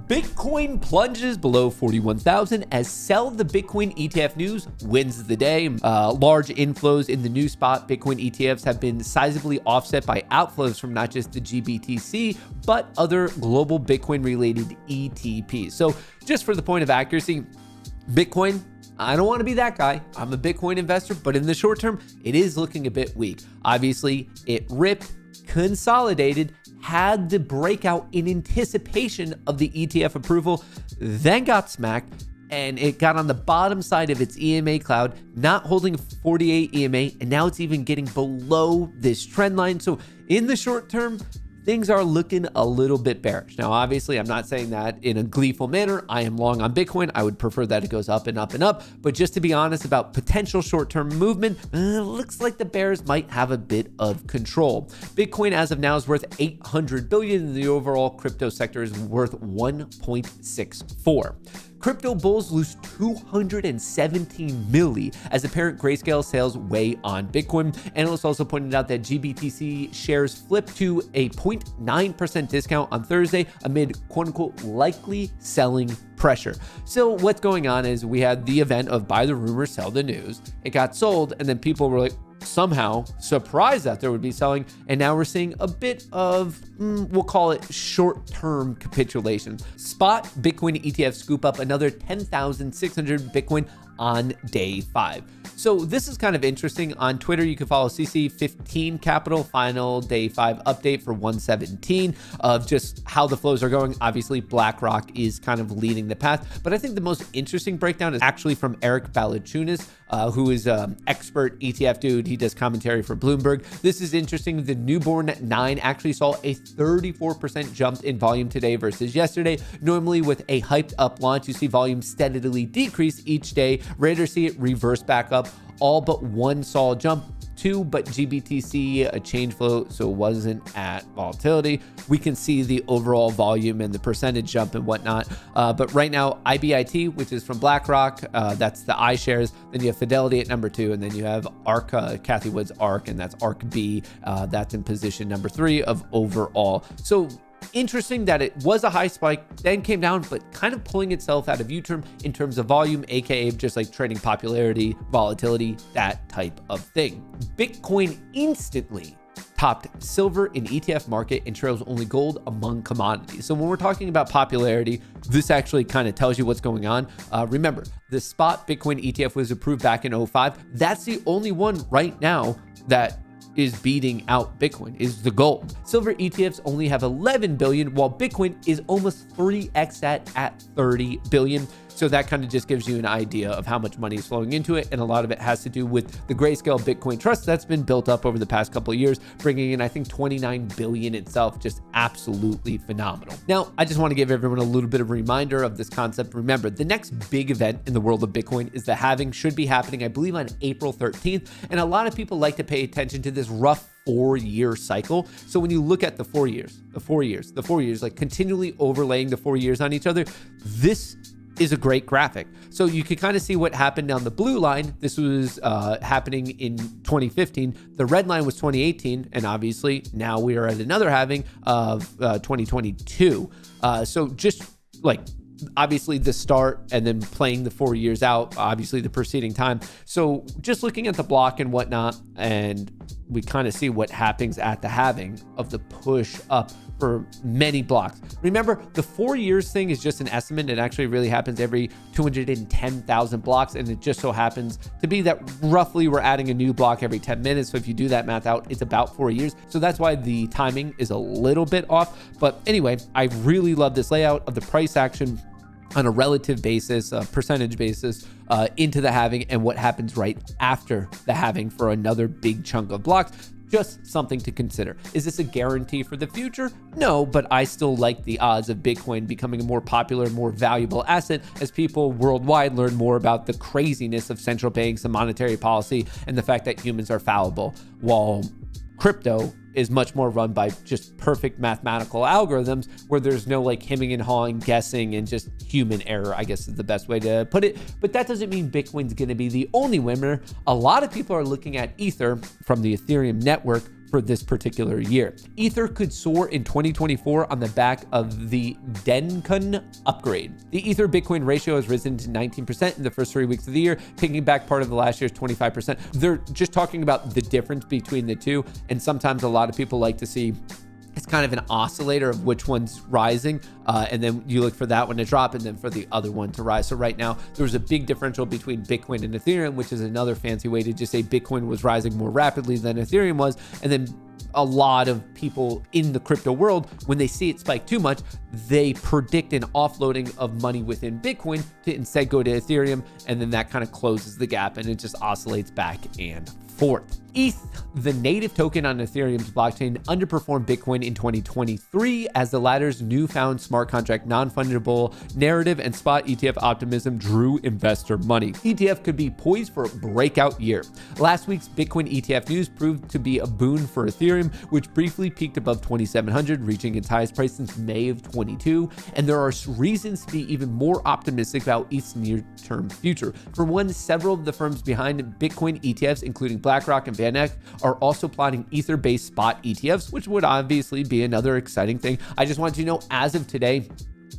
Bitcoin plunges below 41,000 as sell the Bitcoin ETF news wins the day. Large inflows in the new spot Bitcoin ETFs have been sizably offset by outflows from not just the GBTC, but other global Bitcoin related ETPs. So just for the point of accuracy, Bitcoin, I don't want to be that guy. I'm a Bitcoin investor, but in the short term, it is looking a bit weak. Obviously, it ripped, consolidated, had the breakout in anticipation of the ETF approval, then got smacked, and it got on the bottom side of its EMA cloud, not holding 48 EMA, and now it's even getting below this trend line. So in the short term, things are looking a little bit bearish. Now, obviously, I'm not saying that in a gleeful manner. I am long on Bitcoin. I would prefer that it goes up and up and up. But just to be honest about potential short-term movement, looks like the bears might have a bit of control. Bitcoin as of now is worth 800 billion, and the overall crypto sector is worth 1.64. Crypto bulls lose 217 milli as apparent grayscale sales weigh on Bitcoin. Analysts also pointed out that GBTC shares flipped to a 0.9% discount on Thursday amid quote-unquote likely selling pressure. So what's going on is we had the event of buy the rumor, sell the news. It got sold, and then people were like, somehow surprised that there would be selling, and now we're seeing a bit of we'll call it short-term capitulation. Spot Bitcoin ETF scoop up another 10,600 Bitcoin on day 5. So this is kind of interesting. On Twitter, you can follow CC15 Capital, final day 5 update for 117 of just how the flows are going. Obviously, BlackRock is kind of leading the path, but I think the most interesting breakdown is actually from Eric Balachunas, who is an expert ETF dude. He does commentary for Bloomberg. This is interesting. The newborn 9 actually saw a 34% jump in volume today versus yesterday. Normally with a hyped up launch, you see volume steadily decrease each day. Rarely see it reverse back up. All but one saw a jump. 2, but GBTC a change flow, so it wasn't at volatility. We can see the overall volume and the percentage jump and whatnot. But right now, IBIT, which is from BlackRock, that's the iShares. Then you have Fidelity at number 2, and then you have ARK, Kathy Wood's ARK, and that's ARK B. That's in position number 3 of overall. So interesting that it was a high spike, then came down, but kind of pulling itself out of U-turn in terms of volume, aka just like trading popularity, volatility, that type of thing. Bitcoin instantly topped silver in ETF market and trails only gold among commodities. So when we're talking about popularity, this actually kind of tells you what's going on. Remember, the spot Bitcoin ETF was approved back in 2005. That's the only one right now that is beating out Bitcoin, is the gold. Silver ETFs only have 11 billion, while Bitcoin is almost 3x that at 30 billion. So that kind of just gives you an idea of how much money is flowing into it. And a lot of it has to do with the Grayscale Bitcoin Trust that's been built up over the past couple of years, bringing in, I think, 29 billion itself, just absolutely phenomenal. Now, I just want to give everyone a little bit of a reminder of this concept. Remember, the next big event in the world of Bitcoin is the halving, should be happening, I believe, on April 13th. And a lot of people like to pay attention to this rough 4-year cycle. So when you look at the 4 years, like continually overlaying the 4 years on each other, this is a great graphic. So you can kind of see what happened down the blue line. This was happening in 2015. The red line was 2018. And obviously now we are at another halving of 2022. So just like obviously the start and then playing the 4 years out, obviously the preceding time. So just looking at the block and whatnot, and we kind of see what happens at the halving of the push up for many blocks. Remember, the 4 years thing is just an estimate. It actually really happens every 210,000 blocks. And it just so happens to be that roughly we're adding a new block every 10 minutes. So if you do that math out, it's about 4 years. So that's why the timing is a little bit off. But anyway, I really love this layout of the price action on a relative basis, a percentage basis, into the halving and what happens right after the halving for another big chunk of blocks. Just something to consider. Is this a guarantee for the future? No, but I still like the odds of Bitcoin becoming a more popular, more valuable asset as people worldwide learn more about the craziness of central banks and monetary policy and the fact that humans are fallible, while crypto is much more run by just perfect mathematical algorithms where there's no like hemming and hawing, guessing, and just human error, I guess is the best way to put it. But that doesn't mean Bitcoin's going to be the only winner. A lot of people are looking at Ether from the Ethereum network, for this particular year. Ether could soar in 2024 on the back of the Dencun upgrade. The Ether Bitcoin ratio has risen to 19% in the first 3 weeks of the year, taking back part of the last year's 25%. They're just talking about the difference between the two, and sometimes a lot of people like to see it's kind of an oscillator of which one's rising, and then you look for that one to drop and then for the other one to rise. So right now, there's a big differential between Bitcoin and Ethereum, which is another fancy way to just say Bitcoin was rising more rapidly than Ethereum was. And then a lot of people in the crypto world, when they see it spike too much, they predict an offloading of money within Bitcoin to instead go to Ethereum, and then that kind of closes the gap and it just oscillates back and forth. ETH, the native token on Ethereum's blockchain, underperformed Bitcoin in 2023 as the latter's newfound smart contract non-fungible narrative and spot ETF optimism drew investor money. ETF could be poised for a breakout year. Last week's Bitcoin ETF news proved to be a boon for Ethereum, which briefly peaked above 2,700, reaching its highest price since May of 22. And there are reasons to be even more optimistic about ETH's near-term future. For one, several of the firms behind Bitcoin ETFs, including BlackRock and Van Eck, are also plotting Ether-based spot ETFs, which would obviously be another exciting thing. I just want you to know, as of today,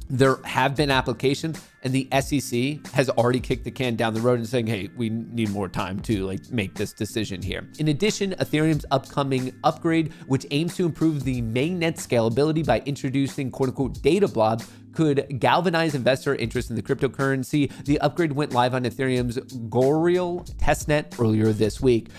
there have been applications and the SEC has already kicked the can down the road and saying, hey, we need more time to make this decision here. In addition, Ethereum's upcoming upgrade, which aims to improve the mainnet scalability by introducing quote unquote data blobs, could galvanize investor interest in the cryptocurrency. The upgrade went live on Ethereum's Kohrs testnet earlier this week.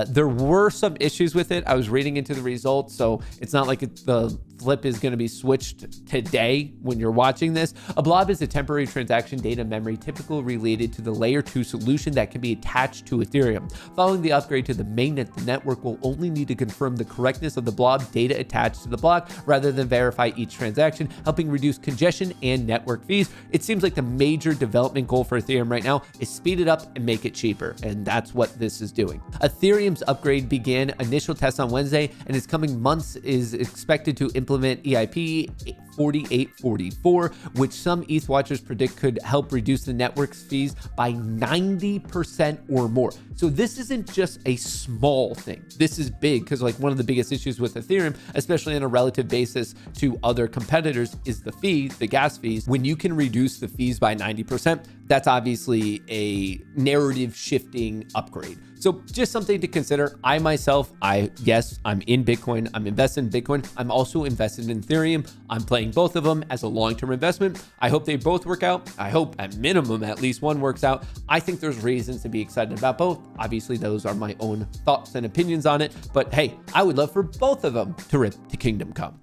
There were some issues with it. I was reading into the results, so it's not like the flip is going to be switched today when you're watching this. A blob is a temporary transaction data memory typically related to the layer 2 solution that can be attached to Ethereum. Following the upgrade to the mainnet, the network will only need to confirm the correctness of the blob data attached to the block rather than verify each transaction, helping reduce congestion and network fees. It seems like the major development goal for Ethereum right now is speed it up and make it cheaper, and that's what this is doing. Ethereum's upgrade began initial tests on Wednesday, and its coming months is expected to implement EIP 4844, which some ETH watchers predict could help reduce the network's fees by 90% or more. So this isn't just a small thing. This is big, because one of the biggest issues with Ethereum, especially on a relative basis to other competitors, is the fee, the gas fees. When you can reduce the fees by 90%, that's obviously a narrative shifting upgrade. So just something to consider. I myself, yes, I'm in Bitcoin. I'm invested in Bitcoin. I'm also invested in Ethereum. I'm playing both of them as a long-term investment. I hope they both work out. I hope at minimum, at least one works out. I think there's reasons to be excited about both. Obviously, those are my own thoughts and opinions on it. But hey, I would love for both of them to rip to kingdom come.